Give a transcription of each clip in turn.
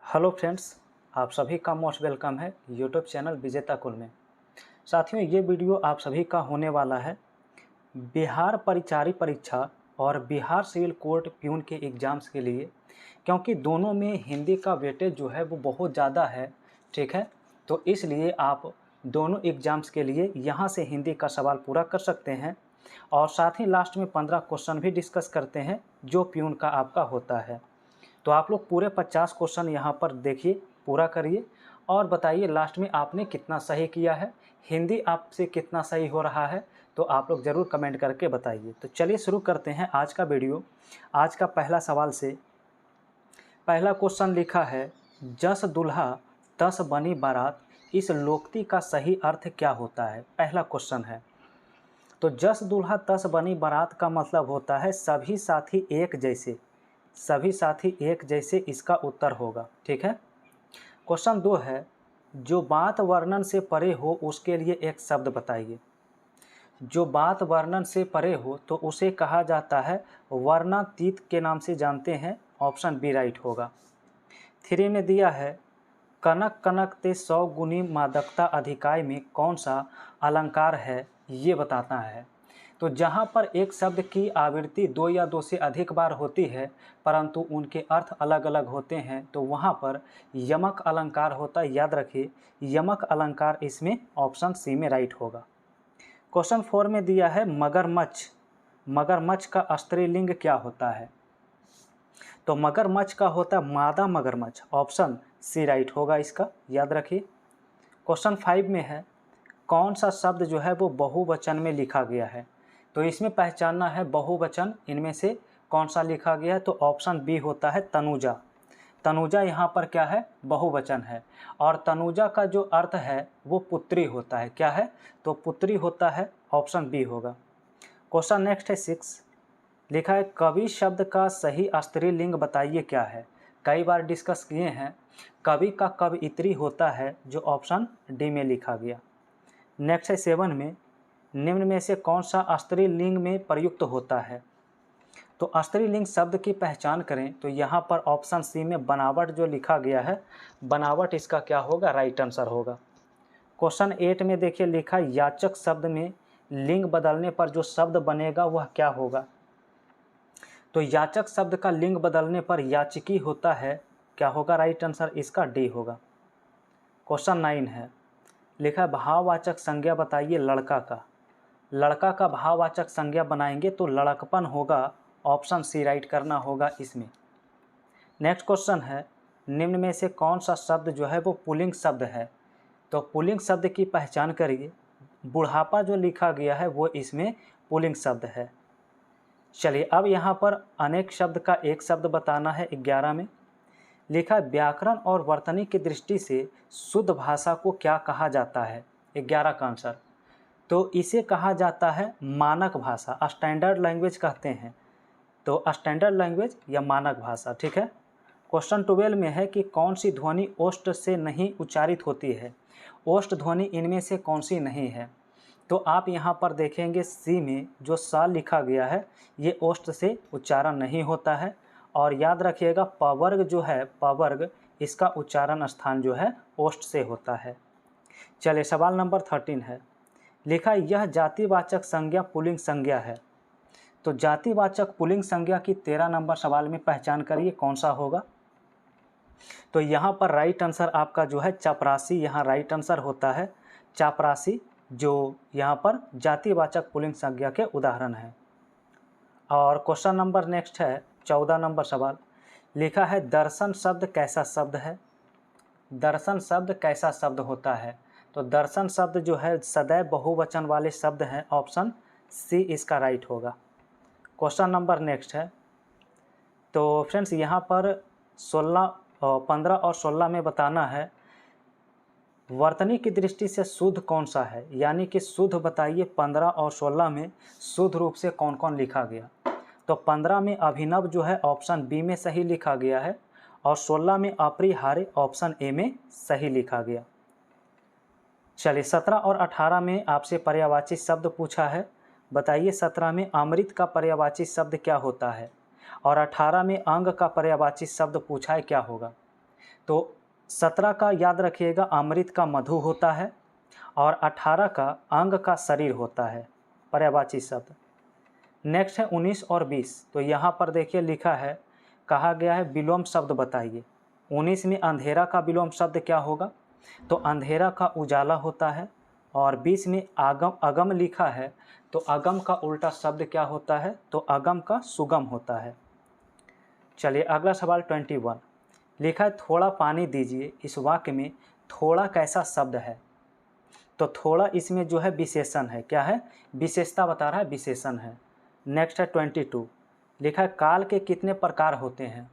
Hello friends, आप सभी का मोस्ट वेलकम है यूट्यूब चैनल विजेता कुल में। साथियों, ये वीडियो आप सभी का होने वाला है बिहार परिचारी परीक्षा और बिहार सिविल कोर्ट प्यून के एग्ज़ाम्स के लिए, क्योंकि दोनों में हिंदी का वेटेज जो है वो बहुत ज़्यादा है। ठीक है, तो इसलिए आप दोनों एग्ज़ाम्स के लिए यहाँ से हिंदी का सवाल पूरा कर सकते हैं और साथ ही लास्ट में 15 क्वेश्चन भी डिस्कस करते हैं जो प्यून का आपका होता है। तो आप लोग पूरे 50 क्वेश्चन यहाँ पर देखिए, पूरा करिए और बताइए लास्ट में आपने कितना सही किया है, हिंदी आपसे कितना सही हो रहा है, तो आप लोग ज़रूर कमेंट करके बताइए। तो चलिए शुरू करते हैं आज का वीडियो। आज का पहला सवाल से पहला क्वेश्चन लिखा है, जस दुल्हा तस बनी बारात, इस लोकोक्ति का सही अर्थ क्या होता है। पहला क्वेश्चन है, तो जस दुल्हा तस बनी बारात का मतलब होता है सभी साथी एक जैसे, सभी साथी एक जैसे इसका उत्तर होगा। ठीक है। क्वेश्चन 2 है, जो बात वर्णन से परे हो उसके लिए एक शब्द बताइए। जो बात वर्णन से परे हो तो उसे कहा जाता है वर्णातीत के नाम से जानते हैं। ऑप्शन बी राइट होगा। 3 में दिया है, कनक कनक ते 100 गुनी मादकता अधिकाय में कौन सा अलंकार है, ये बताता है। तो जहाँ पर एक शब्द की आवृत्ति 2 या 2 से अधिक बार होती है परंतु उनके अर्थ अलग अलग होते हैं, तो वहाँ पर यमक अलंकार होता है। याद रखिए, यमक अलंकार इसमें ऑप्शन सी में राइट होगा। क्वेश्चन 4 में दिया है, मगरमच्छ, मगरमच्छ का स्त्रीलिंग क्या होता है। तो मगरमच्छ का होता है मादा मगरमच्छ। ऑप्शन सी राइट होगा इसका, याद रखिए। क्वेश्चन 5 में है, कौन सा शब्द जो है वो बहुवचन में लिखा गया है। तो इसमें पहचानना है बहुवचन इनमें से कौन सा लिखा गया है। तो ऑप्शन बी होता है तनुजा। तनुजा यहाँ पर क्या है, बहुवचन है और तनुजा का जो अर्थ है वो पुत्री होता है। क्या है, तो पुत्री होता है। ऑप्शन बी होगा। क्वेश्चन नेक्स्ट है 6, लिखा है, कवि शब्द का सही स्त्रीलिंग बताइए क्या है। कई बार डिस्कस किए हैं, कवि का कवयित्री होता है जो ऑप्शन डी में लिखा गया। नेक्स्ट है 7 में, निम्न में से कौन सा स्त्रीलिंग में प्रयुक्त होता है। तो स्त्रीलिंग शब्द की पहचान करें तो यहाँ पर ऑप्शन सी में बनावट जो लिखा गया है, बनावट इसका क्या होगा, राइट आंसर होगा। क्वेश्चन 8 में देखिए लिखा, याचक शब्द में लिंग बदलने पर जो शब्द बनेगा वह क्या होगा। तो याचक शब्द का लिंग बदलने पर याचिकी होता है। क्या होगा राइट आंसर, इसका डी होगा। क्वेश्चन 9 है, लिखा है, भाववाचक संज्ञा बताइए लड़का का। लड़का का भाववाचक संज्ञा बनाएंगे तो लड़कपन होगा। ऑप्शन सी राइट करना होगा इसमें। नेक्स्ट क्वेश्चन है, निम्न में से कौन सा शब्द जो है वो पुल्लिंग शब्द है। तो पुल्लिंग शब्द की पहचान करिए। बुढ़ापा जो लिखा गया है वो इसमें पुल्लिंग शब्द है। चलिए अब यहाँ पर अनेक शब्द का एक शब्द बताना है। 11 में लिखा, व्याकरण और वर्तनी की दृष्टि से शुद्ध भाषा को क्या कहा जाता है। 11 का आंसर, तो इसे कहा जाता है मानक भाषा, स्टैंडर्ड लैंग्वेज कहते हैं। तो स्टैंडर्ड लैंग्वेज या मानक भाषा। ठीक है। क्वेश्चन 12 में है कि कौन सी ध्वनि ओष्ठ से नहीं उच्चारित होती है। ओष्ठ ध्वनि इनमें से कौन सी नहीं है। तो आप यहाँ पर देखेंगे सी में जो सा लिखा गया है ये ओष्ठ से उच्चारण नहीं होता है। और याद रखिएगा पवर्ग जो है, पवर्ग इसका उच्चारण स्थान जो है ओष्ठ से होता है। चलिए सवाल नंबर 13 है, लिखा, यह जातिवाचक संज्ञा पुल्लिंग संज्ञा है। तो जातिवाचक पुल्लिंग संज्ञा की 13 नंबर सवाल में पहचान करिए कौन सा होगा। तो यहाँ पर राइट आंसर आपका जो है चपरासी, यहाँ राइट आंसर होता है चापरासी, जो यहाँ पर जातिवाचक पुल्लिंग संज्ञा के उदाहरण है। और क्वेश्चन नंबर नेक्स्ट है 14 नंबर सवाल, लिखा है, दर्शन शब्द कैसा शब्द है। दर्शन शब्द कैसा शब्द होता है। तो दर्शन शब्द जो है सदैव बहुवचन वाले शब्द हैं। ऑप्शन सी इसका राइट होगा। क्वेश्चन नंबर नेक्स्ट है, तो फ्रेंड्स यहाँ पर 15 और 16 में बताना है वर्तनी की दृष्टि से शुद्ध कौन सा है, यानी कि शुद्ध बताइए 15 और 16 में शुद्ध रूप से कौन कौन लिखा गया। तो 15 में अभिनव जो है ऑप्शन बी में सही लिखा गया है और 16 में अपरिहार्य ऑप्शन ए में सही लिखा गया। चलिए 17 और 18 में आपसे पर्यायवाची शब्द पूछा है। बताइए 17 में अमृत का पर्यायवाची शब्द क्या होता है और 18 में अंग का पर्यायवाची शब्द पूछा है, क्या होगा। तो 17 का याद रखिएगा अमृत का मधु होता है और 18 का अंग का शरीर होता है, पर्यायवाची शब्द। नेक्स्ट है 19 और 20। तो यहाँ पर देखिए लिखा है, कहा गया है विलोम शब्द बताइए। 19 में अंधेरा का विलोम शब्द क्या होगा? तो अंधेरा का उजाला होता है। और 20 में अगम लिखा है, तो अगम का उल्टा शब्द क्या होता है? तो अगम का सुगम होता है। चलिए अगला सवाल 21 लिखा है, थोड़ा पानी दीजिए। इस वाक्य में थोड़ा कैसा शब्द है? तो थोड़ा इसमें जो है विशेषण है। क्या है? विशेषता बता रहा है, विशेषण है। नेक्स्ट है 22 लिखा है, काल के कितने प्रकार होते हैं?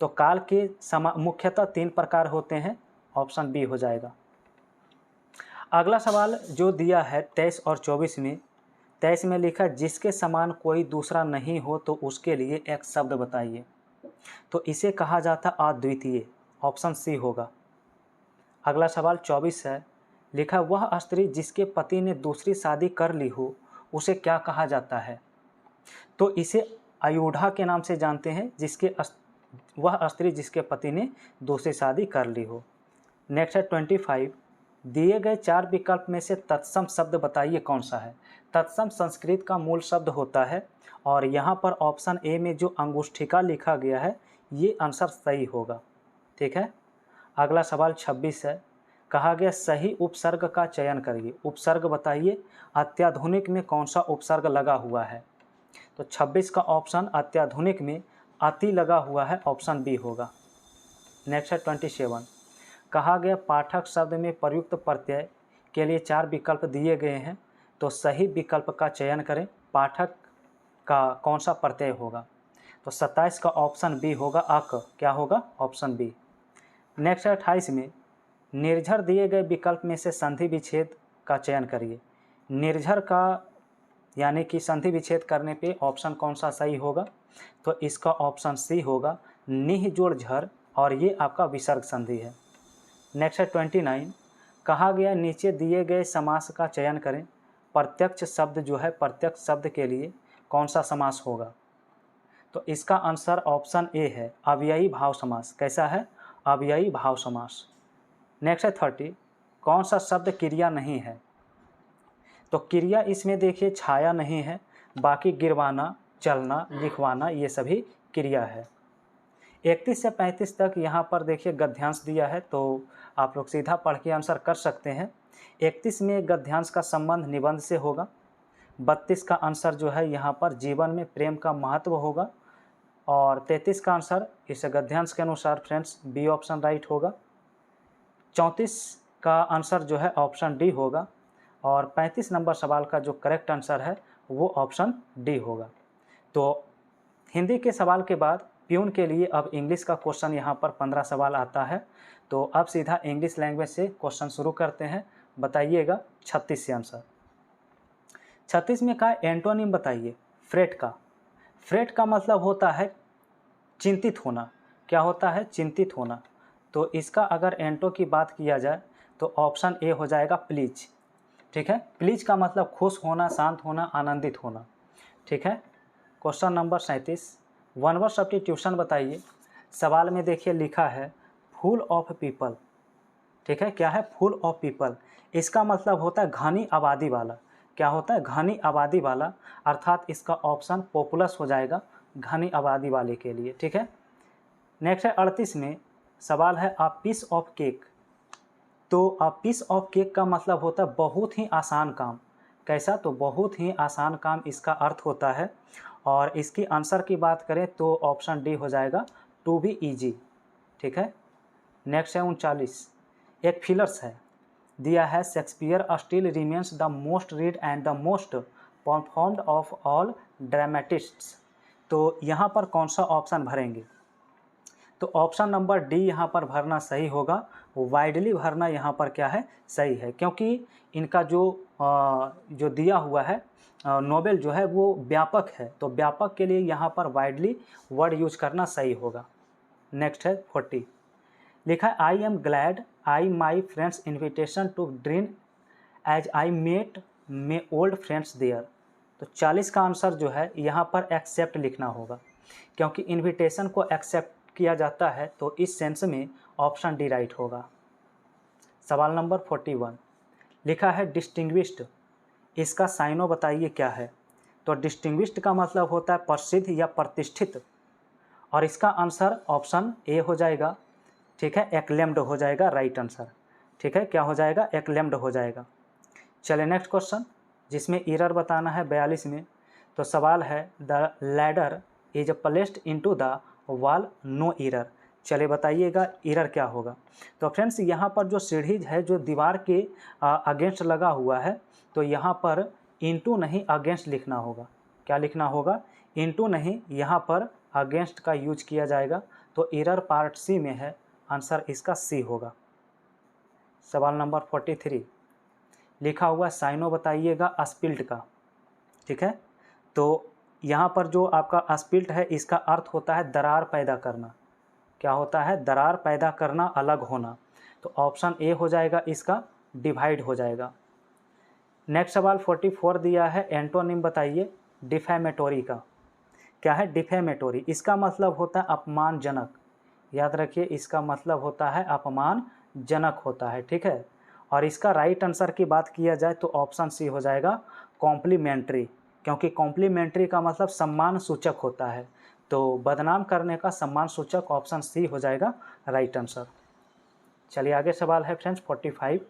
तो काल के मुख्यतः 3 प्रकार होते हैं, ऑप्शन बी हो जाएगा। अगला सवाल जो दिया है 23 और 24 में, 23 में लिखा है, जिसके समान कोई दूसरा नहीं हो तो उसके लिए एक शब्द बताइए। तो इसे कहा जाता अद्वितीय, ऑप्शन सी होगा। अगला सवाल 24 है, लिखा वह स्त्री जिसके पति ने दूसरी शादी कर ली हो उसे क्या कहा जाता है? तो इसे आयुढ़ा के नाम से जानते हैं, वह स्त्री जिसके पति ने दूसरी शादी कर ली हो। नेक्स्ट है 25, दिए गए 4 विकल्प में से तत्सम शब्द बताइए कौन सा है? तत्सम संस्कृत का मूल शब्द होता है और यहाँ पर ऑप्शन ए में जो अंगुष्ठिका लिखा गया है ये आंसर सही होगा। ठीक है। अगला सवाल 26 है, कहा गया सही उपसर्ग का चयन करिए। उपसर्ग बताइए, अत्याधुनिक में कौन सा उपसर्ग लगा हुआ है? तो 26 का ऑप्शन अत्याधुनिक में अति लगा हुआ है, ऑप्शन बी होगा। नेक्स्ट है 27, कहा गया पाठक शब्द में प्रयुक्त प्रत्यय के लिए 4 विकल्प दिए गए हैं, तो सही विकल्प का चयन करें। पाठक का कौन सा प्रत्यय होगा? तो 27 का ऑप्शन बी होगा, अक। क्या होगा? Option B. नेक्स्ट है 28 में, निर्झर दिए गए विकल्प में से संधि विच्छेद का चयन करिए। निर्झर का यानी कि संधि विच्छेद करने पे ऑप्शन कौन सा सही होगा? तो इसका ऑप्शन सी होगा, निह जोड़ झर, और ये आपका विसर्ग संधि है। नेक्स्ट है 29, कहा गया नीचे दिए गए समास का चयन करें। प्रत्यक्ष शब्द जो है, प्रत्यक्ष शब्द के लिए कौन सा समास होगा? तो इसका आंसर ऑप्शन ए है, अव्ययी भाव समास। कैसा है? अव्ययी भाव समास। नेक्स्ट है 30, कौन सा शब्द क्रिया नहीं है? तो क्रिया इसमें देखिए छाया नहीं है, बाकी गिरवाना, चलना, लिखवाना ये सभी क्रिया है। 31 से 35 तक यहाँ पर देखिए गद्यांश दिया है, तो आप लोग सीधा पढ़ के आंसर कर सकते हैं। 31 में गद्यांश का संबंध निबंध से होगा। 32 का आंसर जो है यहाँ पर जीवन में प्रेम का महत्व होगा। और 33 का आंसर इस गद्यांश के अनुसार फ्रेंड्स बी ऑप्शन राइट होगा। 34 का आंसर जो है ऑप्शन डी होगा। और 35 नंबर सवाल का जो करेक्ट आंसर है वो ऑप्शन डी होगा। तो हिंदी के सवाल के बाद प्यून के लिए अब इंग्लिश का क्वेश्चन यहाँ पर 15 सवाल आता है। तो अब सीधा इंग्लिश लैंग्वेज से क्वेश्चन शुरू करते हैं। बताइएगा 36 से आंसर। 36 में का एंटोनिम बताइए फ्रेट का। फ्रेट का मतलब होता है चिंतित होना। क्या होता है? चिंतित होना। तो इसका अगर एंटो की बात किया जाए तो ऑप्शन ए हो जाएगा प्लीज। ठीक है। प्लीज का मतलब खुश होना, शांत होना, आनंदित होना। ठीक है। Question number 37, one word substitution बताइए। सवाल में देखिए लिखा है फुल ऑफ पीपल। ठीक है। क्या है? Full of people. इसका मतलब होता है घनी आबादी वाला। क्या होता है? घनी आबादी वाला, अर्थात इसका ऑप्शन पॉपुलस हो जाएगा, घनी आबादी वाले के लिए। ठीक है। नेक्स्ट है 38 में सवाल है अ पीस ऑफ केक। तो अ पीस ऑफ केक का मतलब होता है बहुत ही आसान काम। कैसा? तो बहुत ही आसान काम इसका अर्थ होता है। और इसकी आंसर की बात करें तो ऑप्शन डी हो जाएगा, टू बी ईजी। ठीक है। नेक्स्ट है 39, एक फिलर्स है दिया है Shakespeare still remains the most read and the most performed of all dramatists. तो यहाँ पर कौन सा ऑप्शन भरेंगे? तो ऑप्शन नंबर डी यहाँ पर भरना सही होगा। वाइडली भरना यहाँ पर क्या है? सही है, क्योंकि इनका जो दिया हुआ है नोबेल जो है वो व्यापक है, तो व्यापक के लिए यहाँ पर वाइडली वर्ड यूज करना सही होगा। नेक्स्ट है 40, लिखा है I am glad I my friends invitation to drink as I met may old friends there. तो 40 का आंसर जो है यहाँ पर एक्सेप्ट लिखना होगा, क्योंकि इन्विटेशन को एक्सेप्ट किया जाता है। तो इस सेंस में ऑप्शन डी राइट होगा। सवाल नंबर 41 लिखा है डिस्टिंग्विश्ड, इसका साइनो बताइए क्या है। तो डिस्टिंग्विश्ड का मतलब होता है प्रसिद्ध या प्रतिष्ठित, और इसका आंसर ऑप्शन ए हो जाएगा, ठीक है, एक्लेम्ड हो जाएगा राइट आंसर, ठीक है, क्या हो जाएगा, एक्लेम्ड हो जाएगा। चलिए नेक्स्ट क्वेश्चन, जिसमें एरर बताना है 42 में। तो सवाल है the ladder is placed into the wall no error. चलिए बताइएगा एरर क्या होगा। तो फ्रेंड्स यहाँ पर जो सीढ़ी है जो दीवार के अगेंस्ट लगा हुआ है, तो यहाँ पर इनटू नहीं अगेंस्ट लिखना होगा। क्या लिखना होगा, इनटू नहीं, यहाँ पर अगेंस्ट का यूज किया जाएगा। तो एरर पार्ट सी में है, आंसर इसका सी होगा। सवाल नंबर 43 लिखा हुआ साइनो बताइएगा स्पिल्ट का, ठीक है। तो यहाँ पर जो आपका स्पिल्ट है इसका अर्थ होता है दरार पैदा करना। क्या होता है, दरार पैदा करना, अलग होना। तो ऑप्शन ए हो जाएगा इसका, डिवाइड हो जाएगा। नेक्स्ट सवाल 44 दिया है, एंटोनिम बताइए डिफेमेटोरी का। क्या है डिफेमेटोरी, इसका मतलब होता है अपमानजनक। याद रखिए इसका मतलब होता है अपमानजनक होता है, ठीक है। और इसका राइट आंसर की बात किया जाए तो ऑप्शन सी हो जाएगा कॉम्प्लीमेंट्री, क्योंकि कॉम्प्लीमेंट्री का मतलब सम्मान सूचक होता है। तो बदनाम करने का सम्मान सूचक ऑप्शन सी हो जाएगा राइट आंसर। चलिए आगे सवाल है फ्रेंड्स 45,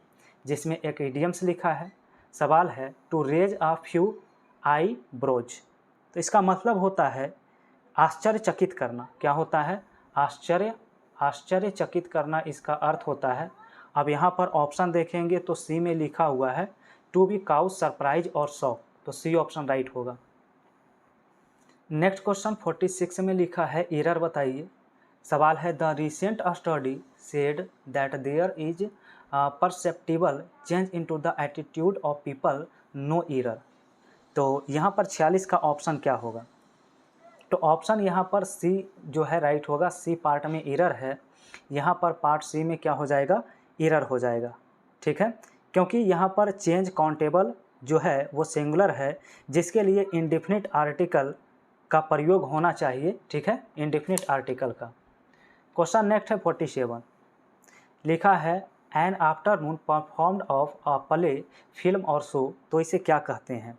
जिसमें एक इडियम्स लिखा है। सवाल है to raise a few eyebrows. तो इसका मतलब होता है आश्चर्यचकित करना। क्या होता है, आश्चर्यचकित करना इसका अर्थ होता है। अब यहाँ पर ऑप्शन देखेंगे तो सी में लिखा हुआ है टू बी काउज सरप्राइज और शॉक, तो सी ऑप्शन राइट होगा। नेक्स्ट क्वेश्चन 46 में लिखा है एरर बताइए। सवाल है the recent study said that there is perceptible change into the attitude of people no error. तो यहाँ पर 46 का ऑप्शन क्या होगा। तो ऑप्शन यहाँ पर सी जो है राइट होगा। सी पार्ट में एरर है, यहाँ पर पार्ट सी में क्या हो जाएगा, एरर हो जाएगा, ठीक है। क्योंकि यहाँ पर चेंज काउंटेबल जो है वो सिंगुलर है, जिसके लिए इंडेफिनिट आर्टिकल का प्रयोग होना चाहिए, ठीक है, इंडेफिनिट आर्टिकल का। क्वेश्चन नेक्स्ट है 47 लिखा है an afternoon performed of a play, film और शो। तो इसे क्या कहते हैं।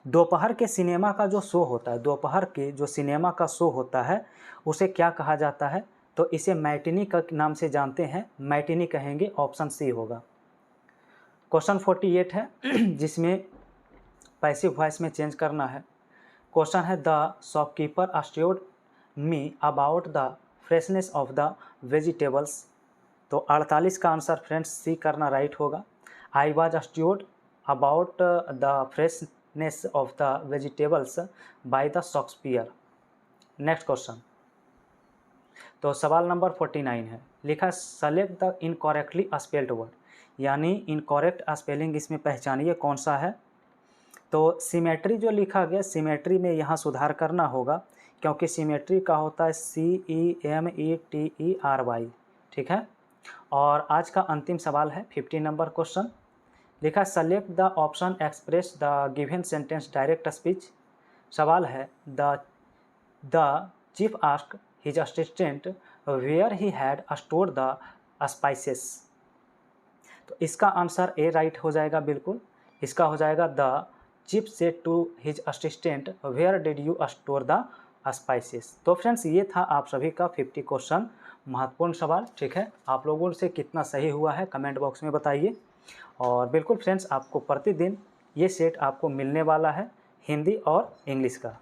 दोपहर के सिनेमा का जो शो होता है, दोपहर के जो सिनेमा का शो होता है उसे क्या कहा जाता है। तो इसे मैटिनी का नाम से जानते हैं, मैटिनी कहेंगे, ऑप्शन सी होगा। क्वेश्चन 48 है जिसमें पैसिव वॉइस में चेंज करना है। क्वेश्चन है the shopkeeper assured me about the freshness of the vegetables. तो 48 का आंसर फ्रेंड्स सी करना राइट होगा। I was assured about the freshness of the vegetables by the Shakespeare. Next question, तो सवाल नंबर 49 है, लिखा है select the incorrectly spelled word, यानी इनकरेक्ट स्पेलिंग इसमें पहचानिए कौन सा है। तो सिमेट्री जो लिखा गया, सिमेट्री में यहाँ सुधार करना होगा, क्योंकि सिमेट्री का होता है CEMETRY, ठीक है। और आज का अंतिम सवाल है 50 नंबर क्वेश्चन, लिखा है select the option express the given sentence direct speech. सवाल है the chief asked his assistant where he had stored the spices. तो इसका आंसर ए राइट हो जाएगा, बिल्कुल। इसका हो जाएगा the chief said to his assistant where did you store the spices. तो फ्रेंड्स ये था आप सभी का 50 क्वेश्चन महत्वपूर्ण सवाल, ठीक है। आप लोगों से कितना सही हुआ है कमेंट बॉक्स में बताइए। और बिल्कुल फ्रेंड्स आपको प्रतिदिन ये सेट आपको मिलने वाला है हिंदी और इंग्लिश का।